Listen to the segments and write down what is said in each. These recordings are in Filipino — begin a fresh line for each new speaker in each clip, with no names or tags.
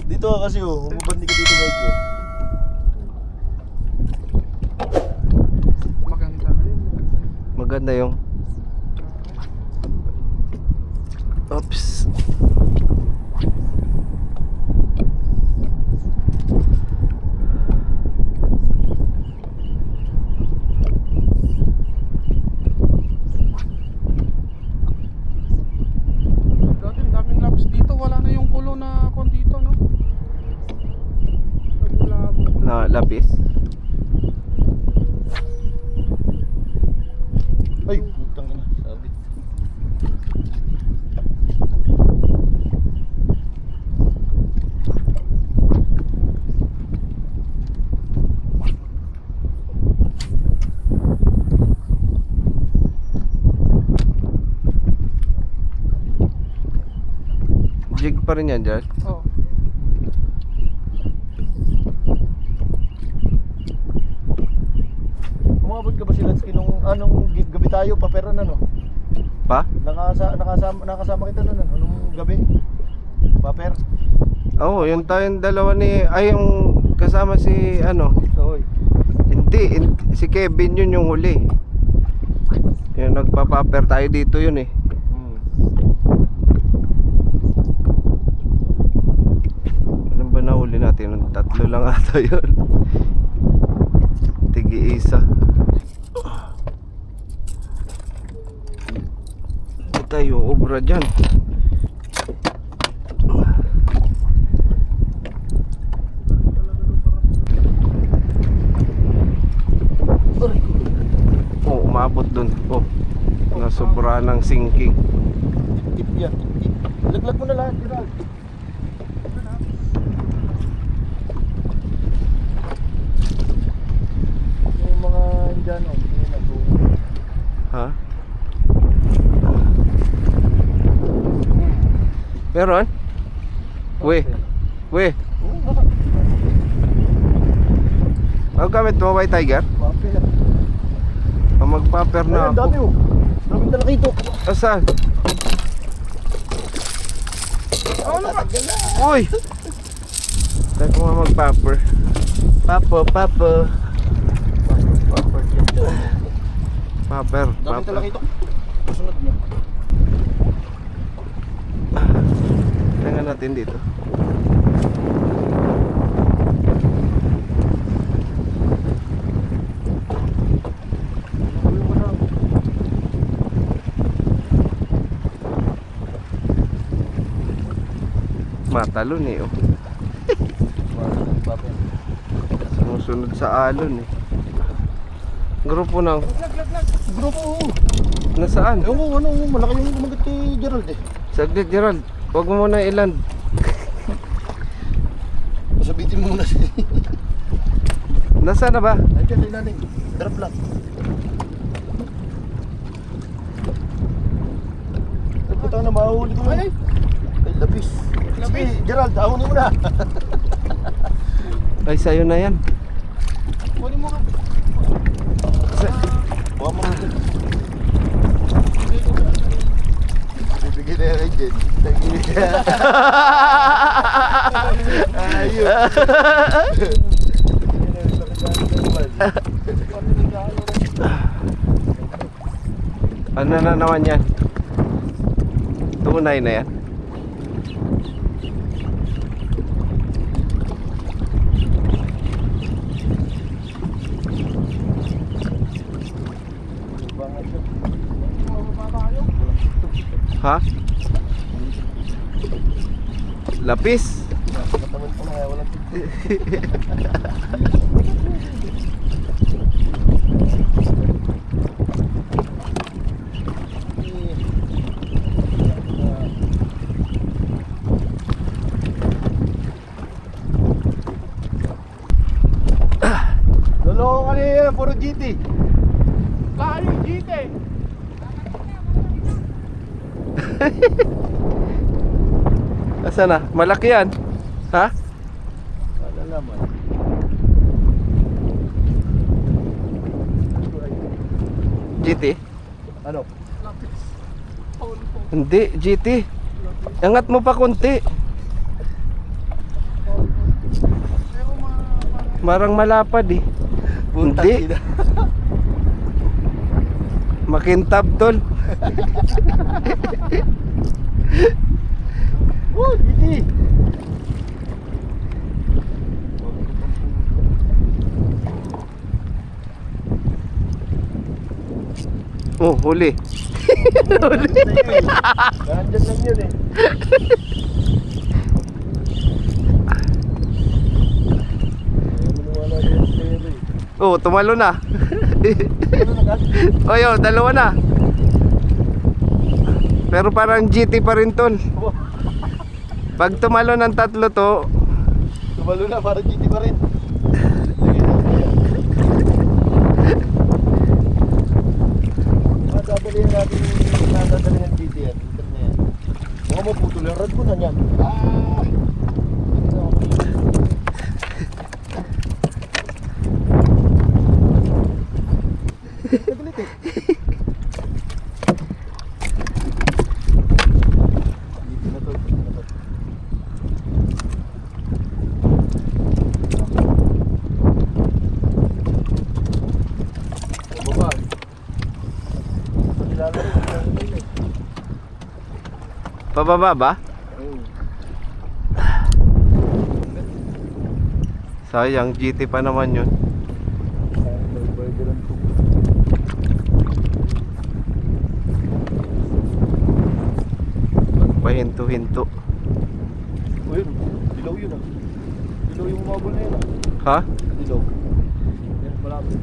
Dito ka kasi oh, umubandi ka dito Mike oh.
Maganda na yun.
Maganda yung oops.
Dati ang daming labs dito. Wala na yung kulo na kon dito, no? Nagulabog na.
Na lapis.
Ay, putang ina, sabi.
Jig pa rin yan dyan.
Oh.
Umabot ka ba si Lansky nung anong gabi tayo paperan ano?
Pa?
Nakasama kita nun ano, nung gabi. Paper.
Oo, yung tayong dalawa ni ay yung kasama si ano.
Soy.
Hindi, si Kevin yun yung huli. Yung nagpapaper tayo dito yun eh. Ano ba nahuli natin? Tatlo lang ata yun. Tigi-isa. Hindi tayo obra dyan. Oh, umabot dun. Oh, nasobra ng sinking.
Tip yan, tip. Laglag mo na lahat, Gerald. Yung mga Indiano, hindi na to.
Ha? Meron? We. We.
Oo, baka.
Ang gamit mo, White Tiger?
Paper.
Magpaper na
Ayun, dami
ako.
oh. Daming talakito.
Asan?
Ano ba?
Uy! Tayo ko nga magpaper. Papo, papo.
Paper.
Paper,
Daming
paper.
talakito. Kasunod niya.
Tingnan natin dito. Matalon eh oh.
Paper.
Sumusunod sa alon eh. Grupo ng
Grupo.
nasaan?
Ewan ko, ano, malaki yung kumagat kay Gerald eh.
Saglit Gerald, huwag mo muna iland.
Pasabitin mo muna si...
Nasaan na ba?
Nandiyan na ilalim. Drop lang. Nagpunta ka na, mahuli ko na. Ay, labis. Sige, Gerald, ahonin mo na.
Ay sa'yo na yan.
Kunin mo ka.
Buha mo ka. Bibigyan na yan dyan. Ayun.
Ano na naman yan? Tunay na yan. Ha? Lapis?
Katawan ko na, walang Lolo ka niya, puro GT.
Layo, GT.
Asa na? Malaki yan. Ha?
Wala naman.
GT?
Ano?
Lapis. Paul po.
Hindi, GT. Angat mo pa konti. Parang malapad eh.
Puntang
Hindi.
ina.
Makintab tol.
Oh, hindi.
Oh, huli.
Nandyan lang yun eh. Maniwala yun sa'yo eh.
Oh, tumalo na.
Ano na gas?
Oh, yun, dalawa na. Pero parang GT pa rin tol. Pag tumalo ng tatlo to,
Tumalo na, parang GT pa rin. Madadalihan natin yung nadadalihan GT yan. Internet na yan. Baka maputol yung rad ko na yan. Nagalit eh. GT na to. Baba. Kilala rin.
pababa ba? Sayang, GT pa naman yun. Pagpahinto-hinto.
O yun, dilaw yun ah. Dilaw yung umabol na yun ah.
Ha?
Dilaw. Yan, malapit.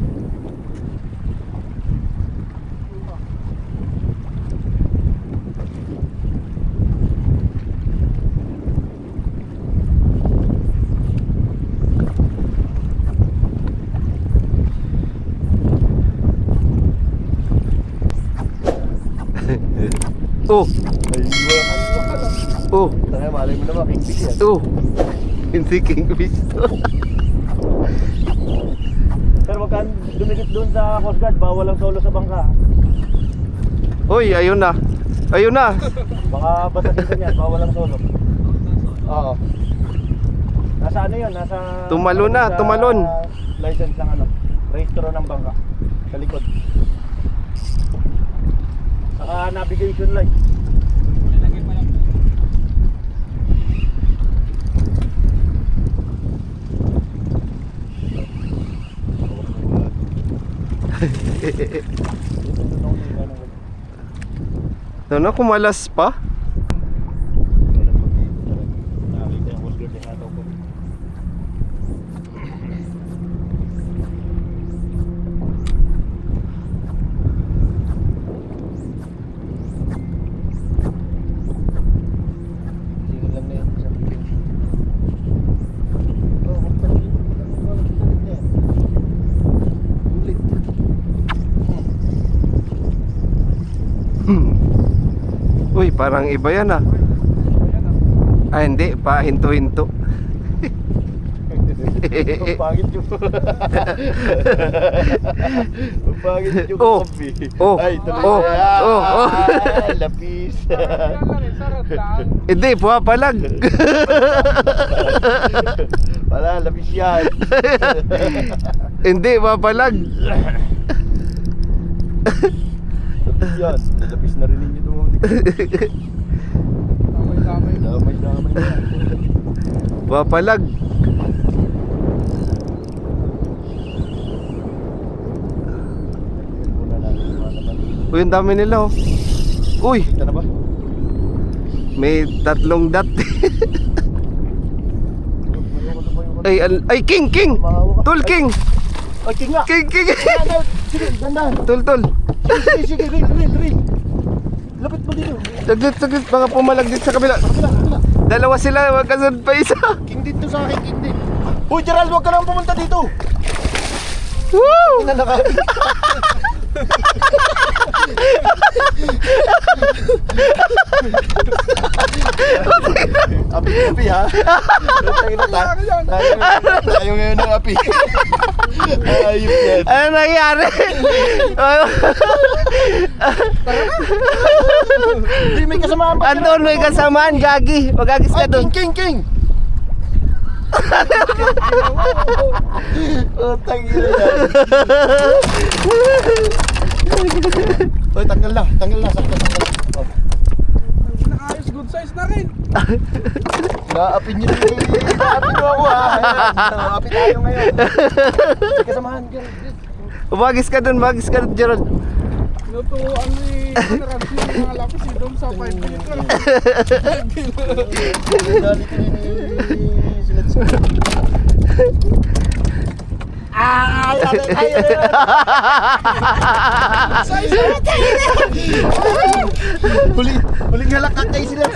Oh,
Ay, wala.
oh,
Tanga, malay mo naman, kingfish yan.
oh. Hindi kingfish to.
Pero wag kang dumikit doon sa Coast Guard, bawal ang solo sa bangka.
Uy, ayun na. Ayun na.
Baka batasin ka niyan, bawal ang solo. Oo. Nasa ano yun, nasa...
Tumalo na,
sa
tumalon.
License ng ano, registro ng bangka. Sa likod. Saka navigation light.
Ano, kumalas pa?
Nakakita yung Coast Guard yung hataw ko. Singin lang na yun sa video. Oh, magpapalito lang yung walang salit niya. Ulit.
Uy, parang iba yan ah. Ah, hindi, pa hinto-hinto.
Ang pangit yung Ang pangit yung
Oh,
kape.
oh,
Ay, tuloy
oh,
na yan.
oh, oh.
Ah, lapis.
Yan lang eh, sarap lang.
Hindi, puwapalag.
Wala, lapis yan.
Hindi, puwapalag.
Lapis yan. Lapis na rin ninyo tumawag.
Damay-damay na.
Damay-damay na yan.
Puwapalag.
Muna natin yung mga naman.
Uy, ang dami nila oh. Uy,
Kita na ba?
may tatlong dot. Ay, ay, king, king. Tul, king.
Ay, king nga.
King, king.
Sige, dandan.
Tul, tul.
Sige, sige, rin. Lapit mo dito.
Saglit, saglit. Mga pumalag dito sa kabila.
Kabila.
Dalawa sila, magkasunod pa isa.
King dito sa akin, king din. Uy, Gerald, huwag ka lang pumunta dito.
Woo!
Inanakabi. Api ha. Tayo ngayon ng api. Ayup yan.
Ano nangyari?
Hindi, may kasamaan pa.
Andun, may kasamaan, gagi. Magagis ka
Ay,
doon.
king. Utang ina yan. Oy, tanggal na, sakto. Oh.
Nakayos, good size na rin.
Naapin nyo ako ha. Naapin tayo ngayon. Kasamahan ka.
Umagis ka dun, Gerald.
Tinuturuan ni General yung mga lapis doon sa 5 feet lang.
Dali ko ni sila. Huling halak ka kay sila.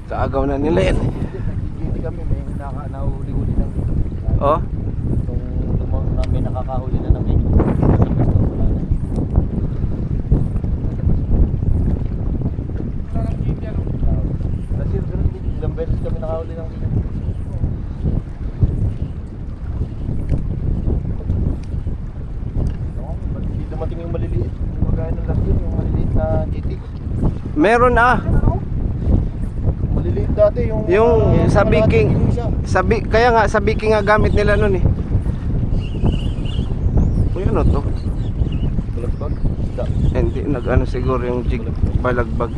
Kaagaw na nila yan.
Hindi kami may nahuli-huli lang.
Oh,
Kung may nakakahuli na ng medyo.
Wala nang gate yan.
Kasi ilang beses kami nakahuli ng medyo. Hindi dumating yung maliliit. Yung magaya ng laki yun, yung maliliit na GT.
meron
Maliliit dati yung
sa Viking.
siya.
Kaya nga sa Viking nga gamit nila nun eh. Uy, ano to?
Balagbag. Isda.
Hindi, nag-ano siguro yung jig balagbag.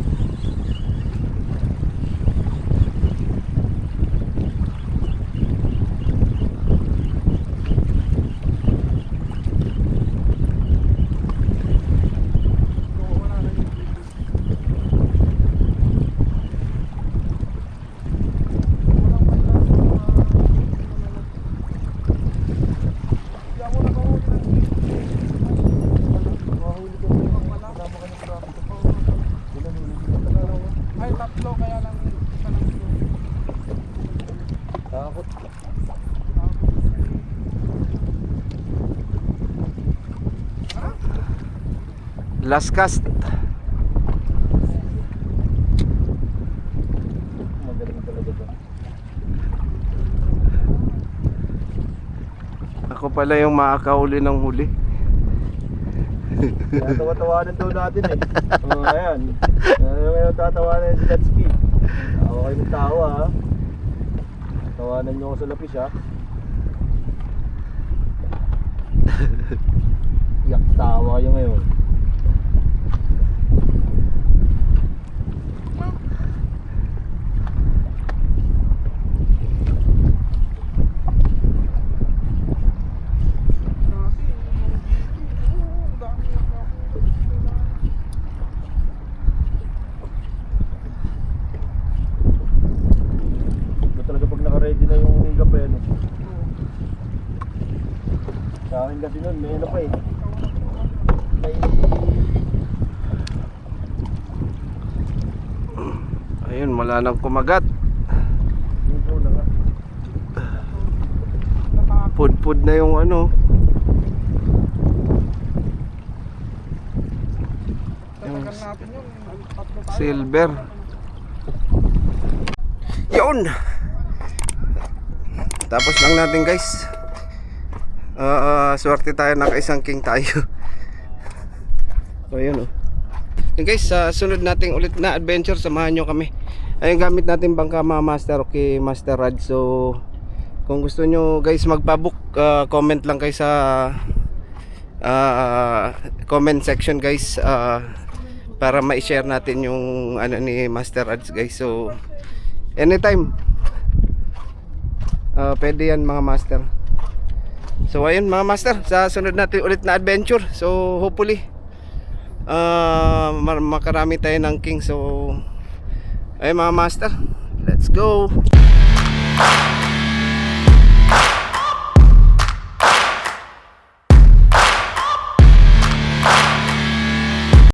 Wala nang gate. Ay, tatlo kaya lang isa lang ito.
Takot.
Last cast.
Magaling talaga to.
Ako pala yung makakahuli ng huli.
Kaya tawa-tawanan daw natin eh. Ayan. Ngayon tatawanan si Datsky. Tawa kayo ng tawa ha. Tawanan nyo ako sa lapis ha. Yak tawa kayo ngayon. Ba talaga pag naka-ready na yung gape ano. Sa akin kasi nun, may ano pa eh. May...
Ayun, wala nang kumagat.
Libro na nga.
Pud-pud na yung ano.
Tatagal natin yun. Tatlo tayo.
Silver. Yun. Tapos lang natin guys. Swerte tayo, naka-isang king tayo. So yun oh. Yun guys, sa sunod nating ulit na adventure, samahan nyo kami. Ayun, gamit natin bangka mga master, okay, Master Rad. So kung gusto nyo guys magpabook, comment lang kayo sa comment section guys, para ma-share natin yung ano ni Master Rad guys. So anytime pwede yan mga master. So ayun mga master, sa sunod natin ulit na adventure. So hopefully makarami tayo ng king. So ayun mga master, let's go.